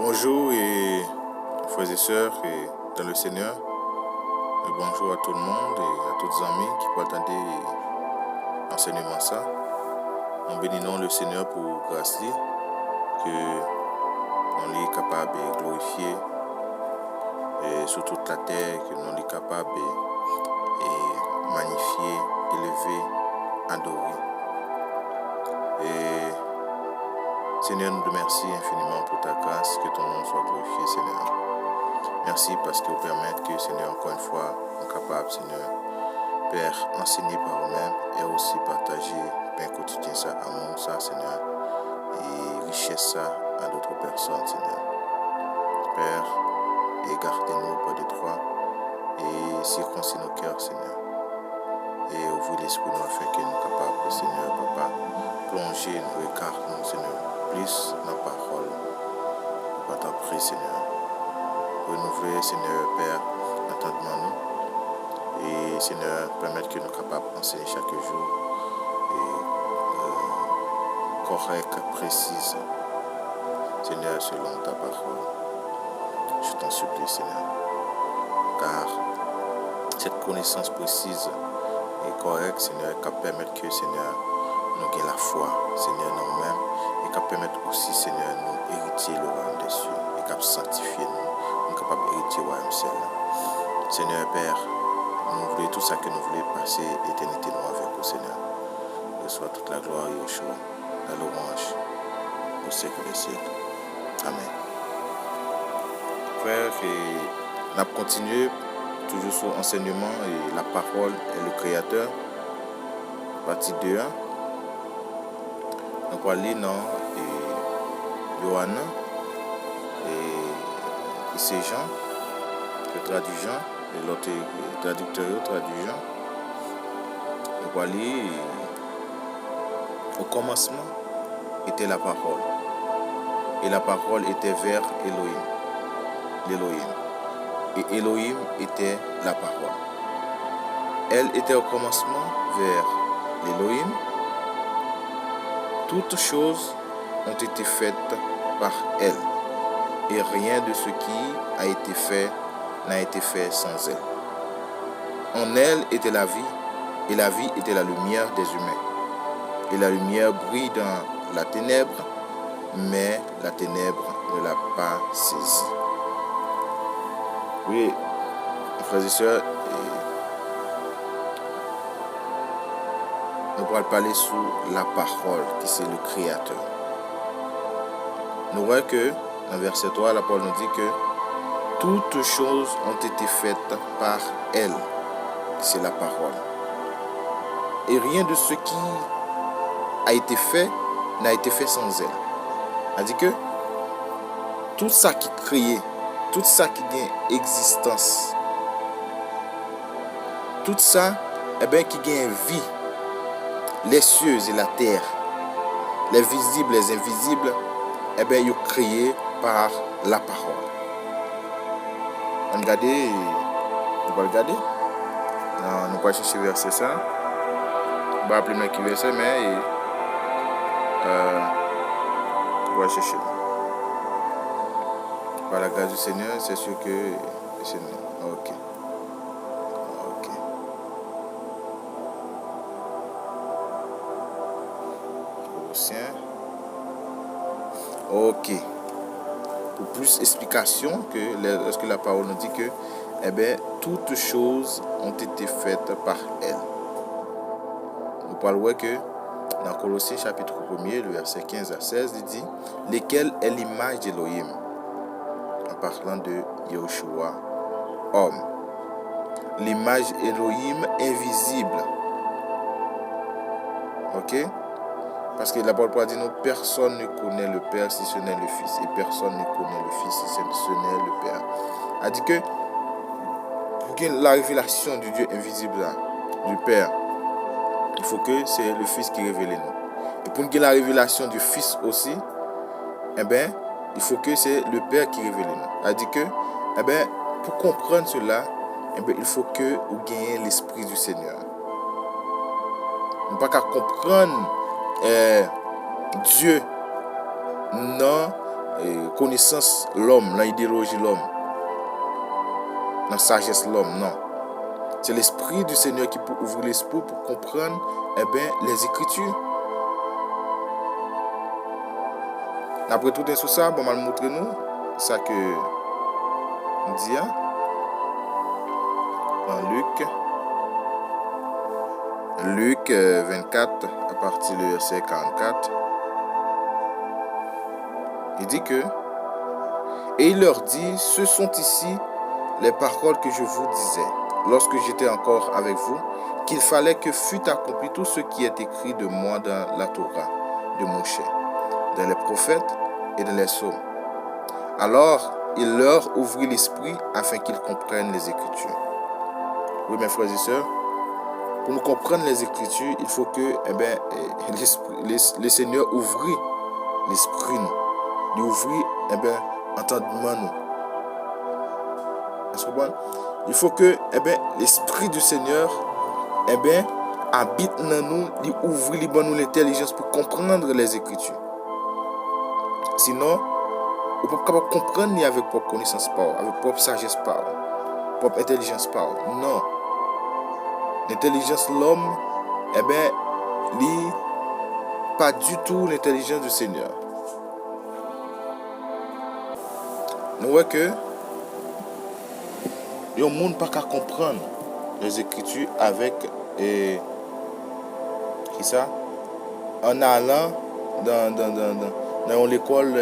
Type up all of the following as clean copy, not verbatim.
Bonjour et frères et sœurs et dans le Seigneur. Et bonjour à tout le monde et à tous les amis qui peuvent attendre l'enseignement ça. Nous bénissons le Seigneur pour grâce que nous est capable de glorifier et sur toute la terre, que nous est capable de magnifier, élever, adorer. Et Seigneur, nous te remercions infiniment pour ta grâce, que ton nom soit glorifié, Seigneur. Merci parce que vous permettez que, Seigneur, encore une fois, nous sommes capables, Seigneur, Père, enseigner par nous-mêmes et aussi partager bien quotidien ça, amour ça, Seigneur, et richesse ça à d'autres personnes, Seigneur. Père, et gardez-nous auprès de toi et circoncis nos cœurs, Seigneur. Et ouvrez l'esprit nous afin que nous soyons capables, Seigneur, Papa, plonger nos regards, nous, Seigneur, plus dans la parole. Papa, t'en prie, Seigneur. Renouveler, Seigneur, Père, l'entendement nous. Et, Seigneur, permettre que nous soyons capables d'enseigner chaque jour. Et correct, précise. Seigneur, selon ta parole. Je t'en supplie, Seigneur. Car cette connaissance précise et correcte, Seigneur, qui permettre que, Seigneur, nous ayons la foi, Seigneur, nous-mêmes, et qui permettre aussi, Seigneur, nous hériter le royaume des cieux, et qui sanctifier nous capables d'hériter le royaume ciel. Seigneur, Père, nous voulons tout ça que nous voulons passer l'éternité nous avec vous, Seigneur. Reçois toute la gloire et Yeshua, la louange, au siècle des siècles. Amen. Frère, on a continué toujours sur l'enseignement et la parole est le créateur. Partie 2. Donc, on va lire dans Yohanna et c'est Jean, le traduisant, et l'autre traducteur traduisant. Donc, on va lire au commencement était la parole. Et la parole était vers l'Élohim. Et Elohim était la parole. Elle était au commencement vers l'Élohim. Toutes choses ont été faites par elle. Et rien de ce qui a été fait n'a été fait sans elle. En elle était la vie, et la vie était la lumière des humains. Et la lumière brille dans la ténèbre, mais la ténèbre ne l'a pas saisie. Oui, frères et sœurs, nous allons parler sur la parole, qui c'est le Créateur. Nous voyons que, dans verset 3, la parole nous dit que toutes choses ont été faites par elle, qui c'est la parole. Et rien de ce qui a été fait n'a été fait sans elle. C'est-à-dire que tout ça qui est créé, tout ça qui a existence, tout ça qui a vie, les cieux et la terre, les visibles, les invisibles, ils sont créés par la parole. On va regarder. Nous allons chercher verset ça. On va appeler le verset, mais on va chercher. Par la grâce du Seigneur, c'est sûr que c'est non. Ok. Ok. Pour plus d'explications, lorsque la parole nous dit que toutes choses ont été faites par elle. Nous parlons que dans Colossiens chapitre 1er, le verset 15 à 16, il dit lesquels est l'image d'Elohim, en parlant de Yeshua, homme. L'image Elohim invisible. Ok? Parce que la parole dit nous, personne ne connaît le Père si ce n'est le Fils, et personne ne connaît le Fils si ce n'est le Père. Elle dit que pour qu'il y ait la révélation du Dieu invisible, du Père, il faut que c'est le Fils qui révèle nous. Et pour qu'il y ait la révélation du Fils aussi, il faut que c'est le Père qui révèle nous. Elle dit que pour comprendre cela, il faut que vous gagnez l'Esprit du Seigneur. On ne peut pas comprendre Dieu non connaissance l'homme, dans l'idéologie l'homme, dans la sagesse l'homme, non. C'est l'Esprit du Seigneur qui peut ouvrir l'esprit pour comprendre les Écritures. Après tout sur ça, bon, on va montrer nous ça que dit dans Luc 24 à partir du verset 44. Il dit que et il leur dit, ce sont ici les paroles que je vous disais lorsque j'étais encore avec vous, qu'il fallait que fût accompli tout ce qui est écrit de moi dans la Torah de Moïse, dans les prophètes et dans les psaumes. Alors, il leur ouvrit l'esprit afin qu'ils comprennent les Écritures. Oui, mes frères et sœurs, pour nous comprendre les Écritures, il faut que le Seigneur ouvre l'esprit nous, il ouvre entendement nous. Est-ce que vous il faut que l'esprit du Seigneur habite dans nous, il ouvre nous l'intelligence pour comprendre les Écritures. Sinon, on ne peut pas comprendre ni avec propre connaissance avec propre sagesse propre intelligence non. L'intelligence de l'homme, pas du tout l'intelligence du Seigneur. Nous voyons que le monde pas qu'à comprendre les Écritures avec en allant dans l'école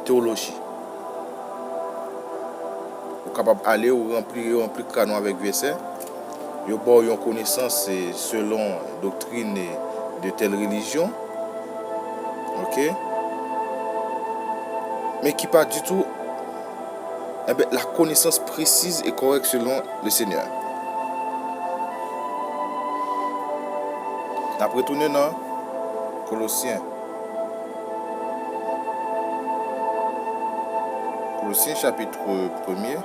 théologie. Vous êtes capable d'aller ou remplir canon avec verset. Vous avez une connaissance selon doctrine de telle religion. OK? Mais qui pas du tout la connaissance précise et correcte selon le Seigneur. Après tourner dans Colossiens chapitre 1er.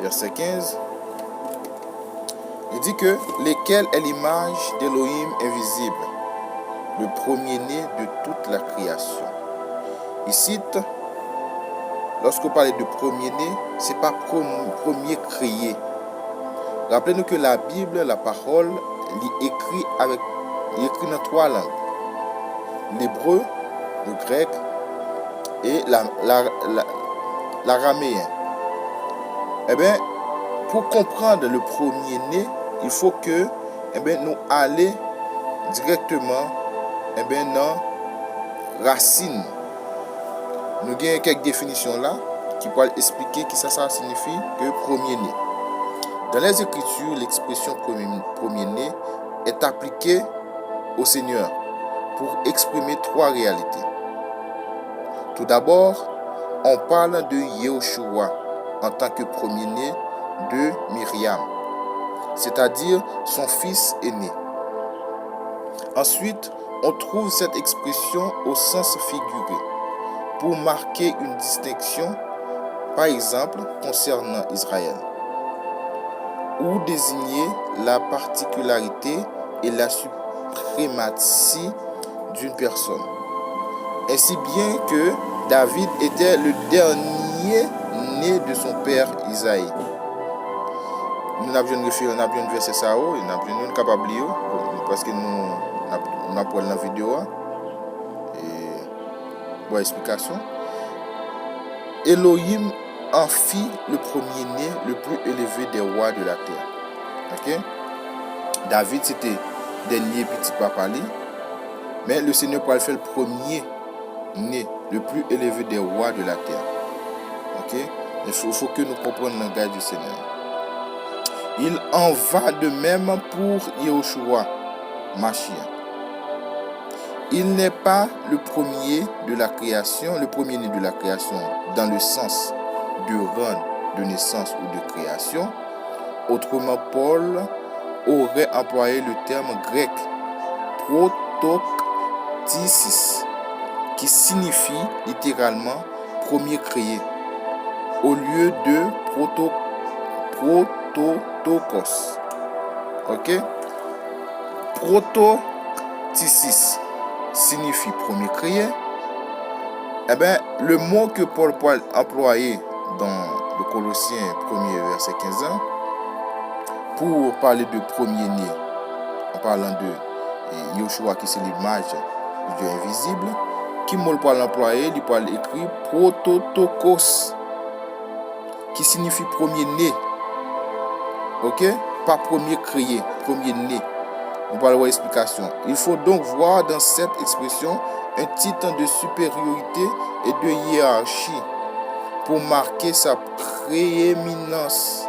Verset 15. Il dit que lesquels est l'image d'Élohim invisible, le premier-né de toute la création. Il cite, lorsqu'on parle de premier-né, ce n'est pas premier créé. Rappelez-nous que la Bible, la parole, il écrit dans 3 langues. L'hébreu, le grec et l'araméen. Pour comprendre le premier-né, il faut que nous allions directement dans racine. Nous avons quelques définitions là qui peuvent expliquer ce que ça signifie que premier-né. Dans les Écritures, l'expression premier-né est appliquée au Seigneur pour exprimer 3 réalités. Tout d'abord, on parle de Yehoshua en tant que premier-né de Myriam, c'est-à-dire son fils aîné. Ensuite, on trouve cette expression au sens figuré pour marquer une distinction, par exemple concernant Israël, ou désigner la particularité et la suprématie d'une personne. Ainsi bien que David était le dernier né de son père Isaïe. Nous avons une référence, nous avons une verset ça, nous avons une capable parce que nous avons la vidéo et bonne explication. Elohim en fit le premier-né, le plus élevé des rois de la terre. Ok? David c'était dernier petit papa, mais le Seigneur pourrait faire le premier-né, le plus élevé des rois de la terre. Ok? Il faut que nous comprenions le langage du Seigneur. Il en va de même pour Yehoshua, Mashiach. Il n'est pas le premier de la création, le premier-né de la création dans le sens de rang, de naissance ou de création. Autrement, Paul aurait employé le terme grec protoktisis, qui signifie littéralement premier créé, au lieu de prototokos, Ok? Prototysis signifie premier créé. Eh bien, le mot que Paul a employé dans le Colossiens 1er verset 15 pour parler de premier-né, en parlant de Yoshua qui c'est l'image du Dieu invisible, qui mot Paul a employé, il peut écrire prototokos, qui signifie premier-né. Ok? Pas premier créé, premier-né. On va voir l'explication. Il faut donc voir dans cette expression un titre de supériorité et de hiérarchie pour marquer sa prééminence.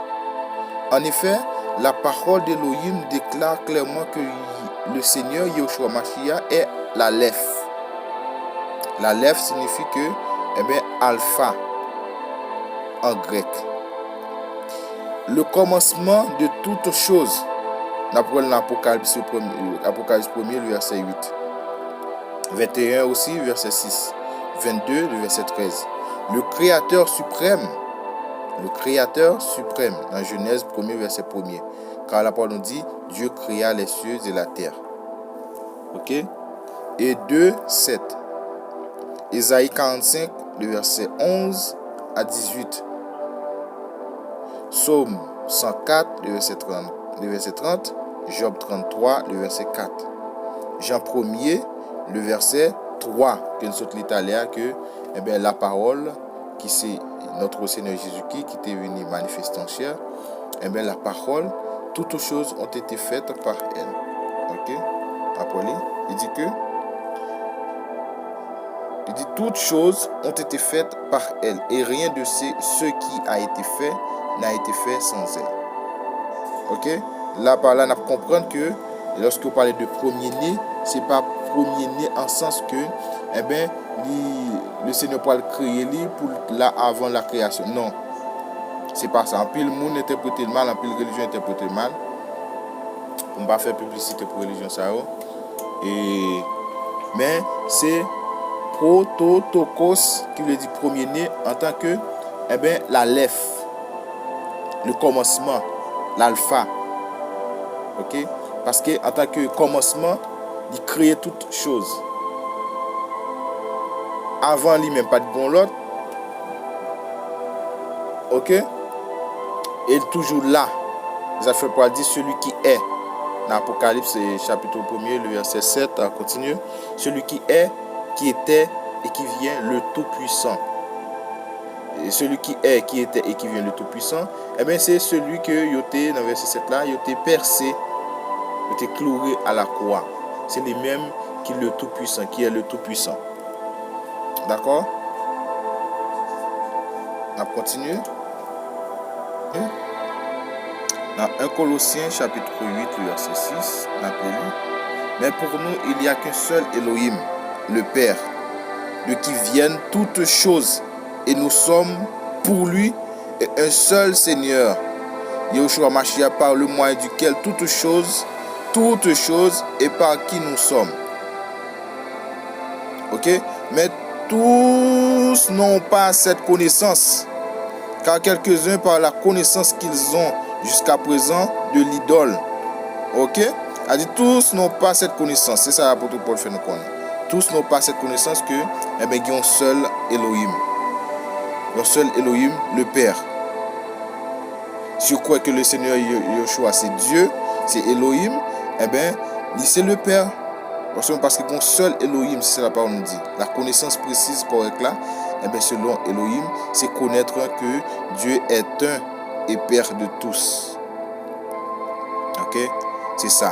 En effet, la parole d'Élohim déclare clairement que le Seigneur Yeshua Mashiach est l'Aleph. L'Aleph signifie que, alpha en grec. Le commencement de toutes choses. D'après l'Apocalypse 1er, le verset 8. 21 aussi, verset 6. 22, le verset 13. Le Créateur suprême, dans Genèse 1er, verset 1er. Car la parole nous dit, Dieu créa les cieux et la terre. Ok? Et 2, 7. Ésaïe 45, le verset 11 à 18. Psaume 104, le verset 30. Job 33, le verset 4. Jean 1er, le verset 3. Que nous sommes l'italien que la parole qui c'est notre Seigneur Jésus-Christ qui était venu manifester en chair, la parole, toutes choses ont été faites par elle. Ok? Après, il dit toutes choses ont été faites par elle et rien de ce qui a été fait n'a été fait sans elle. Ok? Là, par là, on comprend que lorsque vous parlez de premier-né, ce n'est pas premier-né en sens que le Seigneur peut le créer pour là avant la création. Non. C'est pas ça. En pile, le monde interprète le mal, en pile, la religion interprète le mal. On ne va pas faire publicité pour la religion, ça. Mais c'est prototokos qui veut dire premier-né en tant que l'Aleph, le commencement, l'alpha. Ok? Parce que en tant que commencement, il crée toutes choses. Avant lui-même, pas de bon l'autre. Ok? Et toujours là. Ça fait pour dire celui qui est. Dans l'Apocalypse, chapitre 1er, le verset 7, on continue. Celui qui est, qui était et qui vient, le Tout-Puissant. Et celui qui est, qui était et qui vient, le Tout-Puissant, c'est celui que yoté dans le verset 7 là, yoté percé, yoté cloué à la croix. C'est lui même qui est le Tout-Puissant, qui est le Tout-Puissant. D'accord? On continue. Dans 1 Colossiens chapitre 8, le verset 6, on a lu. Mais pour nous, il n'y a qu'un seul Elohim, le Père, de qui viennent toutes choses, et nous sommes pour lui et un seul Seigneur, Yeshua Mashiach, par le moyen duquel toutes choses, et par qui nous sommes. Ok? Mais tous n'ont pas cette connaissance, car quelques-uns, par la connaissance qu'ils ont jusqu'à présent de l'idole. Ok? A dit tous n'ont pas cette connaissance. C'est ça l'apôtre Paul fait nous connaître. Tous n'ont pas cette connaissance que il y a un seul Elohim. Le seul Elohim, le Père. Si vous croyez que le Seigneur Yeshua c'est Dieu, c'est Elohim, c'est le Père. Parce qu'il y a un seul Elohim, c'est la parole nous dit. La connaissance précise, correcte là, selon Elohim, c'est connaître que Dieu est un et Père de tous. Ok? C'est ça.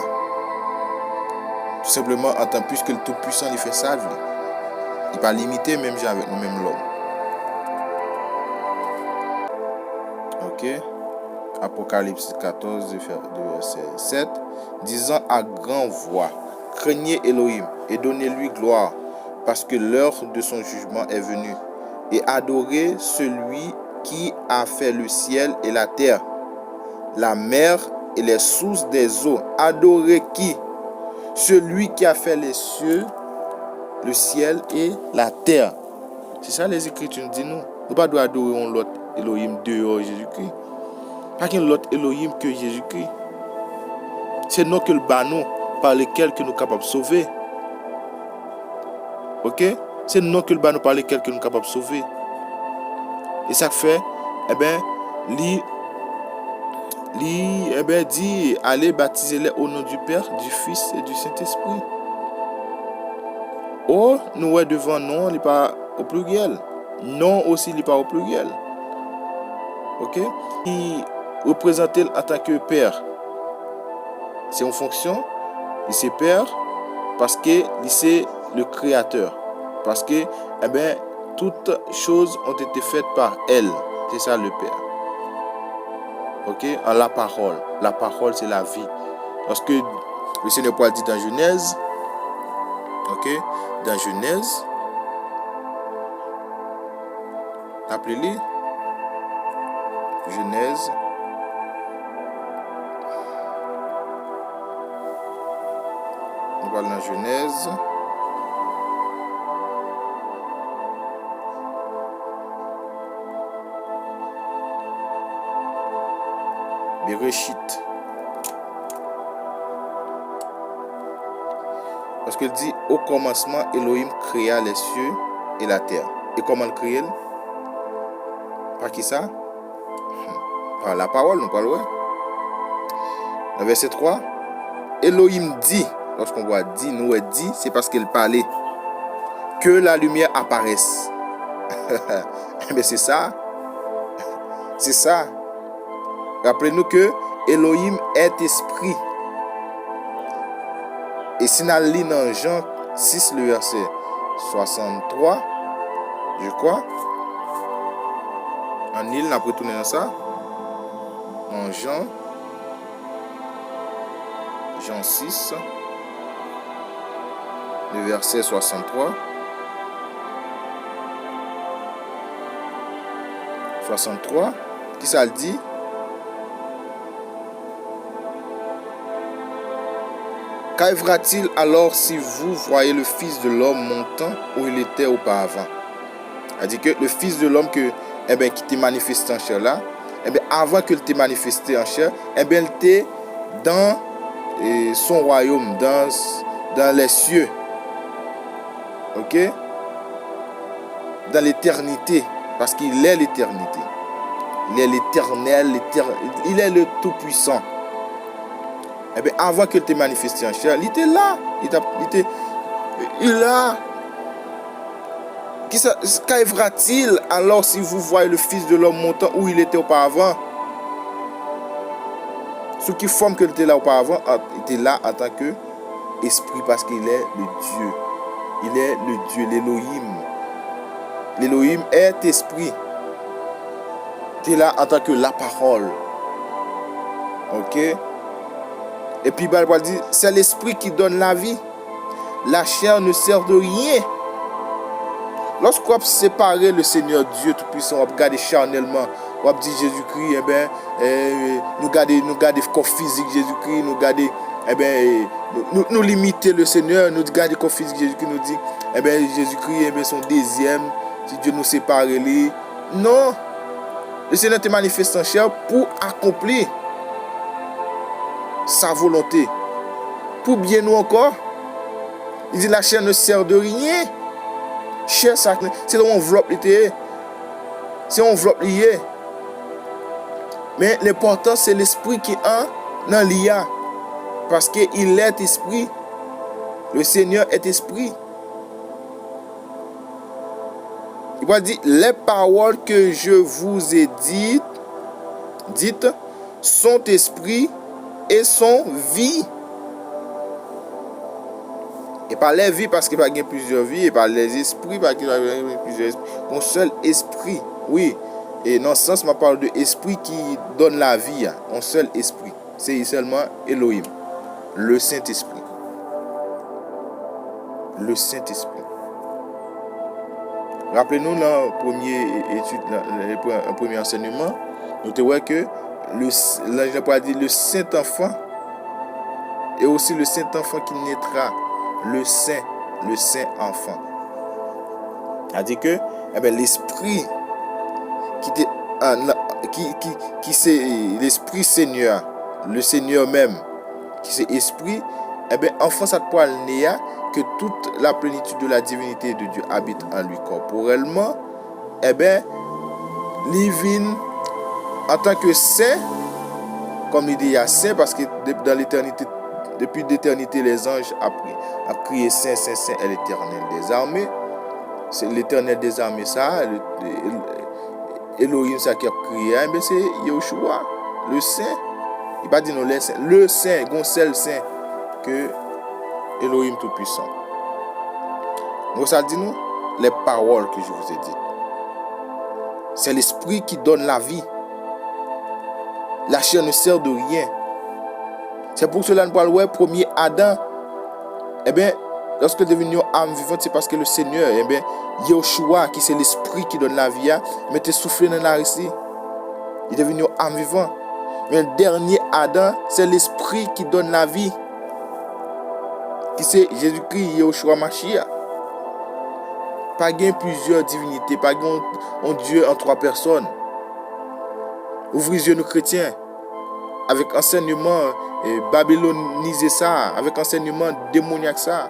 Tout simplement, en tant puisque le Tout-Puissant il fait ça, il n'est pas limité même avec nous-mêmes l'homme. Ok? Apocalypse 14, verset 7, disant à grande voix, craignez Elohim et donnez-lui gloire, parce que l'heure de son jugement est venue, et adorez celui qui a fait le ciel et la terre, la mer et les sources des eaux. Adorez qui? Celui qui a fait les cieux, le ciel et la terre. C'est ça les Écritures nous disent nous. Nous ne devons pas adorer l'autre Elohim dehors Jésus-Christ. Pas qu'un autre Elohim que Jésus-Christ. C'est non que le banou par lesquels que nous sommes capables de sauver. Ok? C'est non que le banou par lesquels que nous sommes capables de sauver. Et ça fait, dit, allez baptiser-les au nom du Père, du Fils et du Saint-Esprit. Oh, nous est devant non, il n'est pas au pluriel. Non aussi, il n'est pas au pluriel. Ok? Il représente en tant que Père. C'est une fonction, il c'est Père parce que c'est le Créateur. Parce que, toutes choses ont été faites par elle. C'est ça le Père. Ok? En la parole. La parole, c'est la vie. Lorsque le Seigneur Paul dit dans Genèse, ok? Dans Genèse, appelez-les. Genèse. On parle dans Genèse. Bereshit. Parce qu'il dit, au commencement, Elohim créa les cieux et la terre. Et comment le créer? Par qui ça? Par la parole, nous parlons. Dans verset 3, Elohim dit, lorsqu'on voit dit, nous est dit, c'est parce qu'il parlait, que la lumière apparaisse. Mais c'est ça. C'est ça. Rappelez-nous que Elohim est esprit. Et si nous lisons dans Jean 6, le verset 63, je crois, en île, on a retourné dans ça. En Jean 6, le verset 63. 63, qui ça le dit? Qu'arrivera-t-il alors si vous voyez le Fils de l'homme montant où il était auparavant? C'est-à-dire que le Fils de l'homme qui t'est manifesté en chair là, avant qu'il t'ait manifesté en chair, il était dans son royaume, dans les cieux. Ok? Dans l'éternité, parce qu'il est l'éternité. Il est l'éternel, il est le tout-puissant. Avant qu'il t'ait manifesté en chair, il était là. Il est là. Qu'arrivera-t-il alors si vous voyez le Fils de l'homme montant où il était auparavant? Ce qui forme qu'il était là auparavant, était là en tant que esprit parce qu'il est le Dieu. Il est le Dieu, l'Élohim. L'Élohim est esprit. Il est là en tant que la parole. Ok? Et puis, Bible dit, c'est l'esprit qui donne la vie. La chair ne sert de rien. Lorsqu'on sépare le Seigneur Dieu Tout-Puissant, on regarde charnellement, on dit Jésus-Christ, nous regardons le corps physique Jésus-Christ, nous regardons, nous limiter le Seigneur, nous regardons le corps physique Jésus-Christ, nous dit, Jésus-Christ, son deuxième, si Dieu nous sépare, non, le Seigneur te manifeste en chair pour accomplir sa volonté. Pour bien nous encore, il dit la chair ne sert de rien. Chair, c'est l'enveloppe liée. C'est l'enveloppe liée. Mais l'important, c'est l'esprit qui est dans l'IA. Parce qu'il est esprit. Le Seigneur est esprit. Il va dire, les paroles que je vous ai dites sont esprit et sont vie. Et par les vies, parce qu'il y a plusieurs vies, et par les esprits, parce qu'il y a plusieurs esprits. Un seul esprit, oui. Et dans ce sens, je parle de esprit qui donne la vie. Un seul esprit. C'est seulement Elohim. Le Saint-Esprit. Le Saint-Esprit. Rappelez-nous dans le premier enseignement, nous te voyons que l'ange n'a pas dit le Saint-Enfant et aussi le Saint-Enfant qui naîtra. Le Saint-Enfant. C'est-à-dire que l'esprit qui c'est l'esprit Seigneur, le Seigneur même, qui c'est esprit, eh bien, enfant ça poil néa, que toute la plénitude de la divinité de Dieu habite en lui corporellement, eh bien, living en tant que saint, comme il dit, saint, parce que dans l'éternité, depuis l'éternité, les anges ont crié saint, saint, saint est l'éternel des armées. C'est l'éternel des armées, ça, Elohim, ça qui a crié, mais c'est Yahushua, le saint. Il va dire non, le saint, le seul saint que Elohim tout-puissant. Donc ça dit nous, les paroles que je vous ai dites. C'est l'esprit qui donne la vie. La chair ne sert de rien. C'est pour cela que nous parlons, premier Adam, eh bien, lorsque devenu âme vivante, c'est parce que le Seigneur, eh bien, Yahushua, qui c'est l'esprit qui donne la vie, mettait soufflé dans la récit. Il est devenu âme vivante. Mais le dernier Adam, c'est l'esprit qui donne la vie. Qui c'est Jésus-Christ, Yahushua Mashiach. Pas gain plusieurs divinités, pas gain un Dieu en trois personnes. Ouvrez les yeux nos chrétiens. Avec enseignement babylonisé ça, avec enseignement démoniaque ça.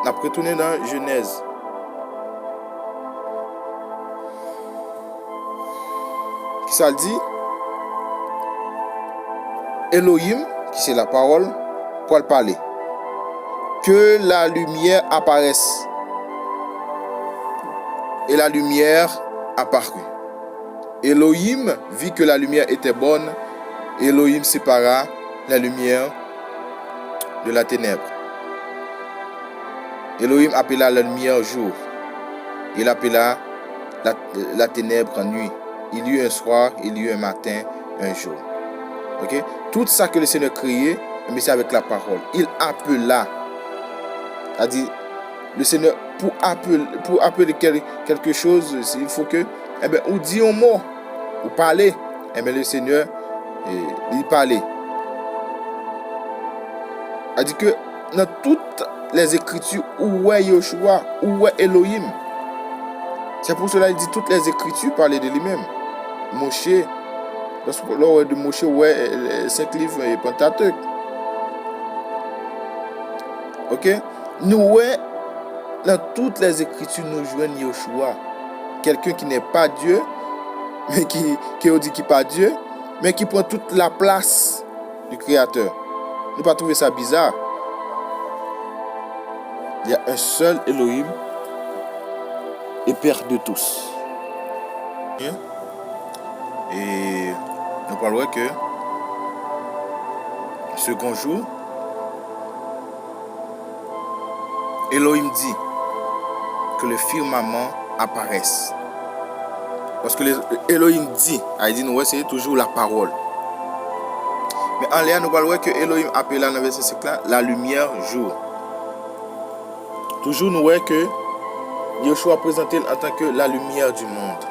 On a retourné dans Genèse. Qui ça dit? Elohim, qui c'est la parole, pour le parler. Que la lumière apparaisse. Et la lumière apparut. Elohim vit que la lumière était bonne. Elohim sépara la lumière de la ténèbre. Elohim appela la lumière jour. Il appela la ténèbre nuit. Il y eut un soir, il y eut un matin, un jour. Ok? Tout ça que le Seigneur créait, mais c'est avec la parole. Il appela. C'est-à-dire, le Seigneur, pour appeler quelque chose, il faut que, eh bien, on dit un mot, ou parler. Eh bien, le Seigneur, il parlait. C'est-à-dire que dans toutes les Écritures, où est Yahushua, où est Elohim? C'est pour cela qu'il dit toutes les Écritures parlaient de lui-même. Moshe, lors de Moshe, ouais, 5 livres et Pentateuque. Ok? Nous, ouais, dans toutes les Écritures, nous jouons Yahushua. Quelqu'un qui n'est pas Dieu, mais qui dit qu'il n'est pas Dieu, mais qui prend toute la place du Créateur. Nous ne pas trouver ça bizarre. Il y a un seul Elohim et Père de tous. Et nous parlerons que second jour, Elohim dit que le firmament apparaisse. Parce que Elohim dit, il dit nous c'est toujours la parole. Mais en l'air, nous parlerons que Elohim appelle dans le verset 5 là la lumière jour. Toujours nous voyons que Yahushua présenté en tant que la lumière du monde.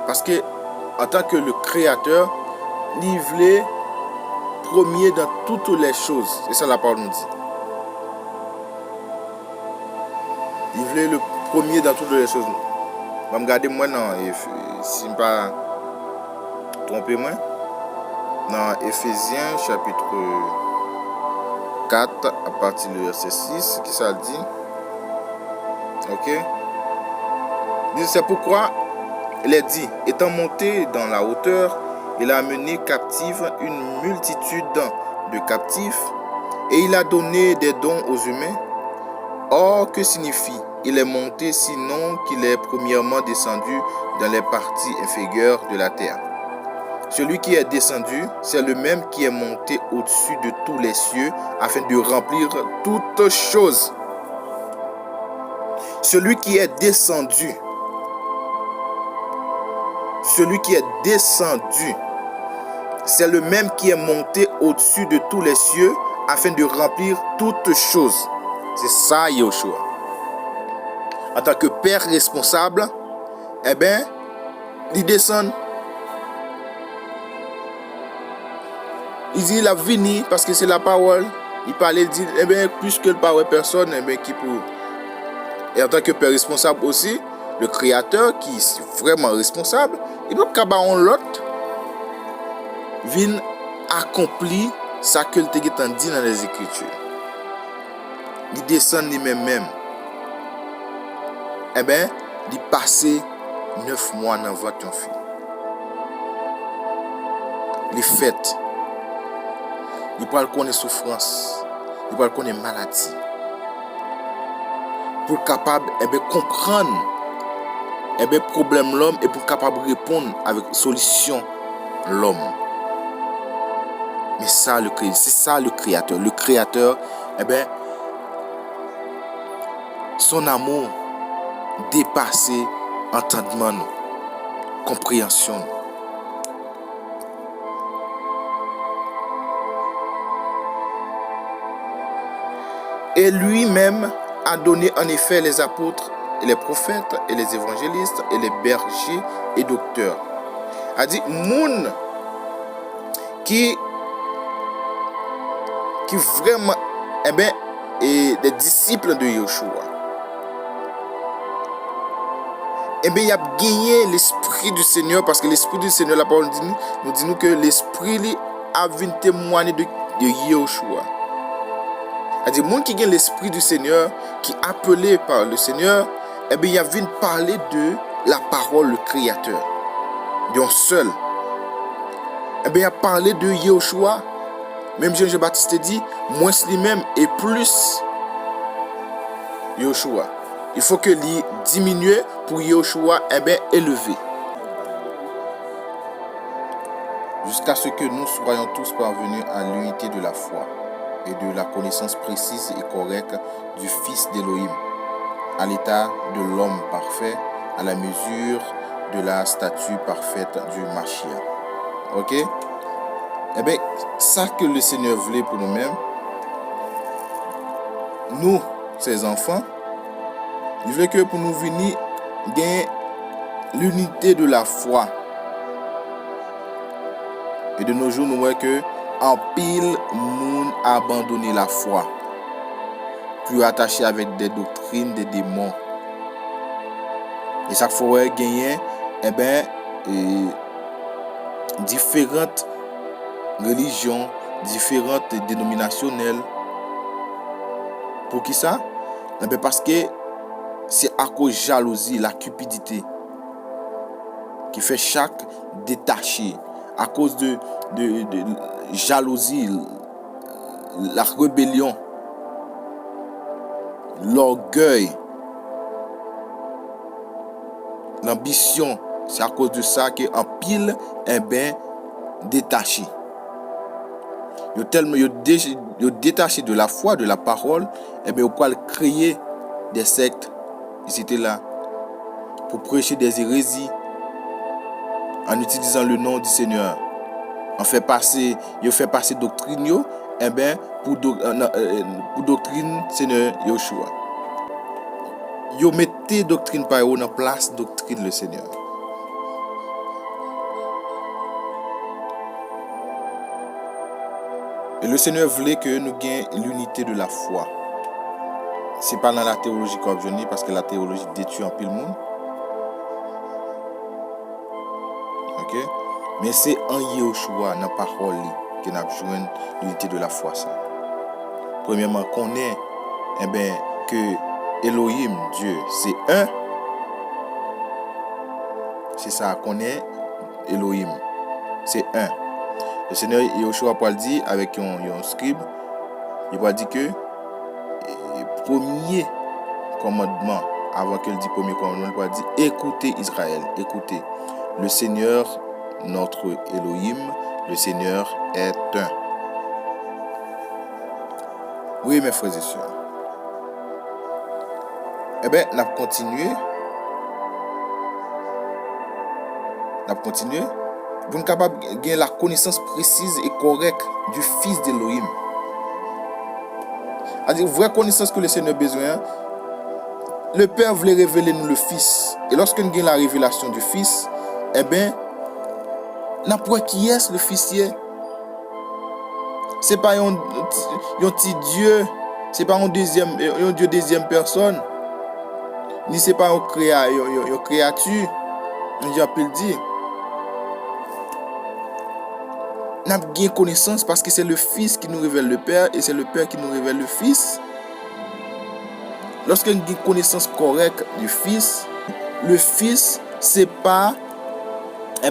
Parce que en tant que le créateur, il voulait premier dans toutes les choses. C'est ça la parole nous dit. Il voulait le premier dans toutes les choses. Je vais regarder moi non, si je ne pas tromper moi. Dans Éphésiens chapitre 4 à partir du verset 6, qui ça dit? Ok? C'est pourquoi il est dit, étant monté dans la hauteur, il a amené captive une multitude de captifs et il a donné des dons aux humains. Or, que signifie? Il est monté sinon qu'il est premièrement descendu dans les parties inférieures de la terre. Celui qui est descendu, c'est le même qui est monté au-dessus de tous les cieux afin de remplir toutes choses. Celui qui est descendu, c'est le même qui est monté au-dessus de tous les cieux afin de remplir toutes choses. C'est ça, Yahushua. En tant que père responsable, eh bien, il descend. Il dit, il a venu parce que c'est la parole. Il parlait, il dit, eh bien, plus que le parole personne, eh bien, qui peut. Et en tant que père responsable aussi, le créateur qui est vraiment responsable, il peut pas on l'autre vient accomplir ça que le te dit dans les Écritures. Il descend lui-même. Eh bien, il passe 9 mois dans votre fille. Les fêtes, il peut connaître souffrance, il peut connaître maladie. Pour capable comprendre problème l'homme et pour capable répondre avec solution l'homme. Mais ça c'est ça le créateur. Le créateur, son amour dépasse entendement, compréhension. Et lui-même a donné en effet les apôtres et les prophètes et les évangélistes et les bergers et docteurs. A dit moun qui vraiment est des disciples de Yeshua. Il a gagné l'esprit du Seigneur parce que l'esprit du Seigneur, la parole nous dit que l'esprit a vu témoigner de Yeshua. C'est-à-dire, monde qui gagne l'esprit du Seigneur, qui est appelé par le Seigneur, il a vu parler de la parole, le Créateur, d'un seul. Il a parlé de Yeshua. Même Jean-Baptiste dit, moins lui-même et plus Yeshua. Il faut que lui diminue pour Yeshua élevé. Jusqu'à ce que nous soyons tous parvenus à l'unité de la foi et de la connaissance précise et correcte du Fils d'Élohim, à l'état de l'homme parfait, à la mesure de la statue parfaite du Mashiach. Ok? Ça que le Seigneur voulait pour nous-mêmes, nous, ses enfants, il voulait que pour nous venir gagner l'unité de la foi. Et de nos jours, nous voyons que en pile, nous abandonné la foi, plus attaché avec des doctrines, des démons. Et chaque fois, gagner, différentes religions, différentes dénominationnelles. Pour qui ça? Parce que c'est à cause de jalousie, la cupidité, qui fait chaque détaché. À cause de jalousie, la rébellion, l'orgueil, l'ambition, c'est à cause de ça qu'en pile, détaché. Ils détaché de la foi, de la parole, ils peuvent créer des sectes, c'était là, pour prêcher des hérésies, en utilisant le nom du Seigneur. On fait passer doctrine pour doctrine Seigneur Yeshua. Yo mettez doctrine par en place doctrine le Seigneur. Et le Seigneur voulait que nous gagnions l'unité de la foi. C'est pas dans la théologie qu'on a parce que la théologie détruit un peu le monde. Ok? Mais c'est en Yeshua, dans la parole, que nous avons besoin de l'unité de la foi. Ça. Premièrement, qu'on est que Elohim, Dieu, c'est un. C'est ça, qu'on est Elohim. C'est un. Le Seigneur Yeshua Paul dit avec un scribe, il va dire que le premier commandement, avant qu'il dise premier commandement, il va dire écoutez Israël, écoutez. Le Seigneur, notre Elohim, le Seigneur est un. Oui, mes frères et sœurs. On a continué. Pour être capable de gagner la connaissance précise et correcte du Fils d'Elohim. C'est-à-dire, vraie connaissance que le Seigneur a besoin. Le Père voulait révéler nous le Fils. Et lorsque nous avons la révélation du Fils, n'a pas qui est le Fils. Ce n'est pas un petit Dieu. Ce n'est pas un Dieu deuxième personne. Ni ce n'est pas une créature. J'ai pu le dire. n'a pas connaissance parce que c'est le Fils qui nous révèle le Père et c'est le Père qui nous révèle le Fils. Lorsqu'on a une connaissance correcte du Fils, le Fils, c'est pas, un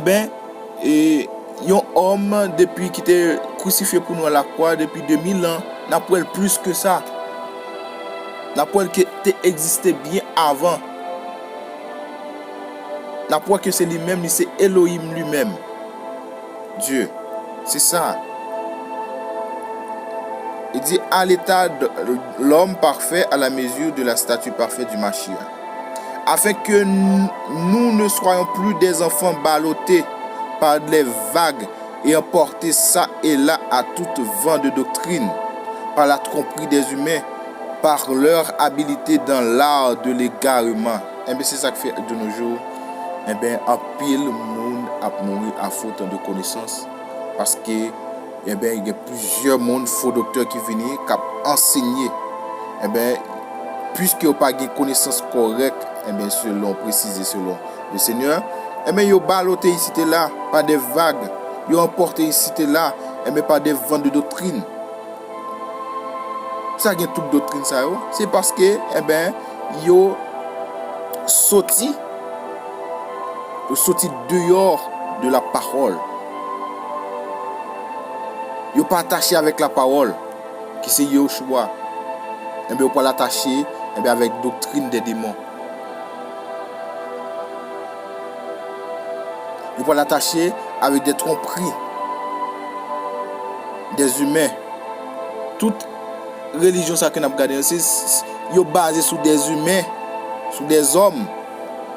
homme depuis qui était crucifié pour nous à la croix depuis 2000 ans, n'a pas plus que ça. N'a pas qui existait bien avant. N'a pas que c'est lui-même, c'est Elohim lui-même. Dieu. C'est ça. Il dit à l'état de l'homme parfait à la mesure de la statue parfaite du Mashiach. Afin que nous ne soyons plus des enfants ballottés par les vagues et emportés ça et là à toute vent de doctrine, par la tromperie des humains, par leur habileté dans l'art de l'égarement. C'est ça que fait de nos jours. Un pile monde a mouru à faute de connaissances. Parce que il y a plusieurs mondes faux docteurs qui viennent qui enseigner. Puisque vous n'avez pas de connaissances correctes, selon précisé selon le Seigneur, ils ont ballotté ici et là par des vagues, ils ont emporté ici et là par des vents de doctrine. Ça y a toute doctrine ça, c'est parce que ils ont sorti dehors de la parole. Ils ne sont pas attachés avec la parole, qui c'est Yoshua. Ils ne sont pas attachés avec la doctrine des démons. Ils ne sont pas attachés avec des tromperies des humains. Toute religion ça que nous avons regardé, c'est basé sur des humains, sur des hommes,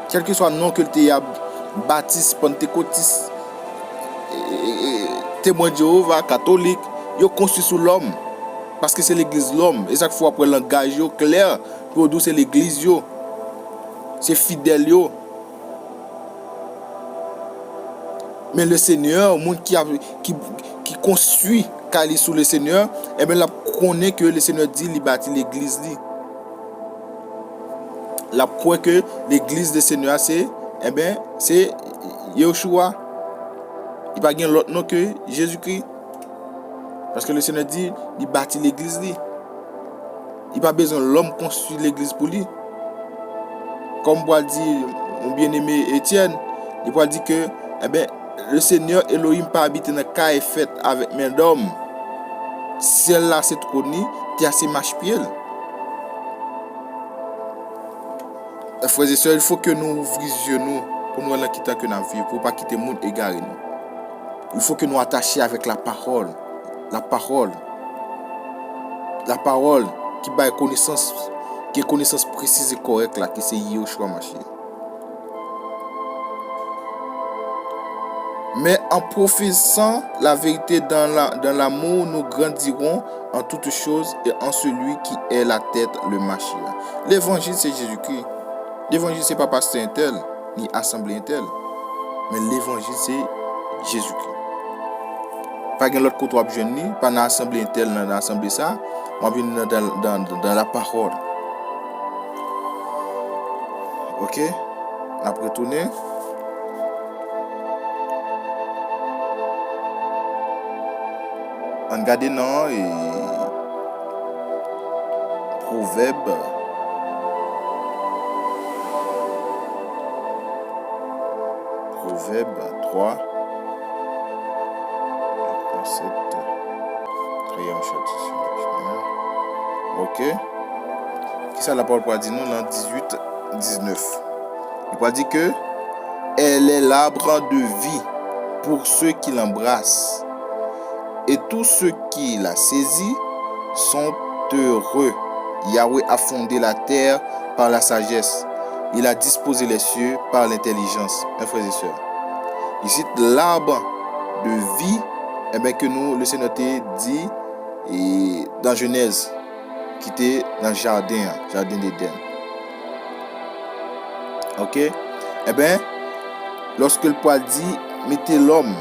quel que soit le nom que tu aies, baptiste, pentecôtiste, témoin de Jéhovah, catholique, ils construit sur l'homme. Parce que c'est l'église l'homme. Et chaque fois après le langage clair, pour nous c'est l'église. C'est fidèle. Mais le Seigneur, le monde qui construit Kali sous le Seigneur, là connaît que le Seigneur dit qu'il bâtit l'église. La preuve que l'église du Seigneur c'est Yeshua. Il n'y a pas l'autre nom que Jésus-Christ. Parce que le Seigneur dit qu'il bâtit l'église. Il n'y a pas besoin de l'homme construire l'église pour lui. Comme on dit mon bien-aimé Étienne, il va dire que le Seigneur Elohim pas habité dans le cas et fait avec main d'homme. Celle-là c'est trop ni, tu as ses marche-pieds. Frères et sœurs, il faut que nous ouvrions pour nous quitter que nous vivons, pour ne pas quitter le monde égaré. Il faut que nous attachions avec la parole. La parole qui a connaissance précise et correcte là, qui c'est Yeshua Mashiach. Mais en professant la vérité dans l'amour, nous grandirons en toutes choses et en celui qui est la tête, le Mashiach. L'évangile c'est Jésus-Christ. L'évangile c'est pas pasteur un tel, ni assemblée un tel. Mais l'évangile c'est Jésus-Christ. Pas de l'autre côté jeune, pas dans l'assemblée telle, dans l'assemblée ça, on vient dans la parole. Ok? Après tourner. On regarde non et Proverbe. Proverbe 3. 7. Ok. Qui ça la parole pour dire nous dans 18, 19. Il va dire que elle est l'arbre de vie pour ceux qui l'embrassent. Et tous ceux qui la saisissent sont heureux. Yahweh a fondé la terre par la sagesse. Il a disposé les cieux par l'intelligence. Mes frères et sœurs. Ici, l'arbre de vie, que nous, le Seigneur dit et dans Genèse, qui était dans le jardin d'Éden. Ok? Lorsque le poil dit, mettez l'homme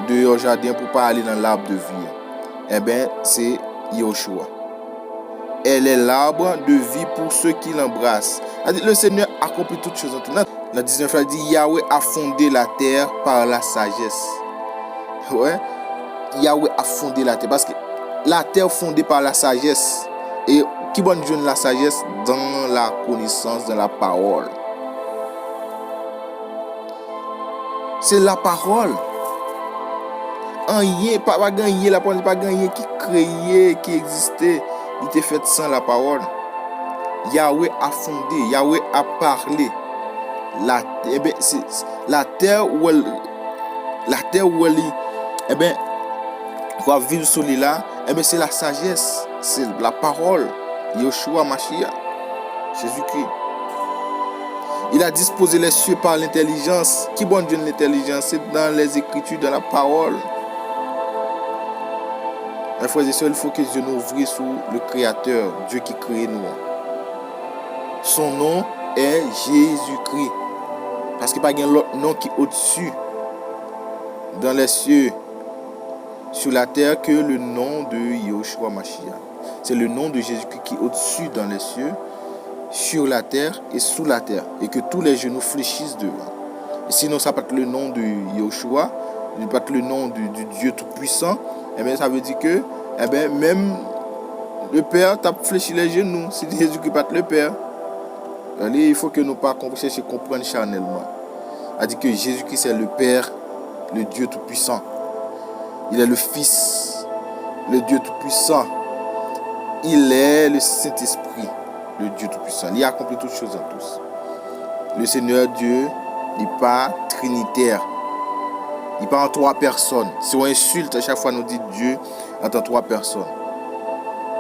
dehors au jardin pour ne pas aller dans l'arbre de vie, c'est Yeshua. Elle est l'arbre de vie pour ceux qui l'embrassent. Le Seigneur accomplit toutes choses en tout. La 19, elle dit, Yahweh a fondé la terre par la sagesse. Ouais. Yahweh a fondé la terre. Parce que la terre fondée par la sagesse. Et qui bonne jeune la sagesse dans la connaissance, dans la parole. C'est la parole. Rien, pas gagner la parole, pas gagner qui créait, qui existait. Il était fait sans la parole. Yahweh a fondé, Yahweh a parlé. La terre où elle va vivre sur là, c'est la sagesse, c'est la parole. Yeshua Mashiach, Jésus-Christ. Il a disposé les cieux par l'intelligence. Qui bonne Dieu l'intelligence? C'est dans les Écritures, dans la parole. Mes frères et sœurs, il faut que Dieu nous ouvre sur le Créateur, Dieu qui crée nous. Son nom est Jésus-Christ. Parce qu'il n'y a pas d'autre nom qui est au-dessus dans les cieux, sur la terre, que le nom de Yeshua Mashiach. C'est le nom de Jésus-Christ qui est au-dessus dans les cieux, sur la terre et sous la terre. Et que tous les genoux fléchissent devant. Et sinon, ça peut être le nom de Yeshua, ça peut être le nom du Dieu Tout-Puissant. Ça veut dire que même le Père t'a fléchi les genoux. C'est Jésus-Christ pas le Père. Allez, il faut que nous pas chercher à comprendre charnellement. A dit que Jésus-Christ c'est le Père, le Dieu Tout-Puissant. Il est le Fils, le Dieu Tout-Puissant. Il est le Saint-Esprit, le Dieu Tout-Puissant. Il a accompli toutes choses en tous. Le Seigneur Dieu n'est pas trinitaire. Il n'est pas en trois personnes. Si on insulte, à chaque fois nous dit Dieu en trois personnes.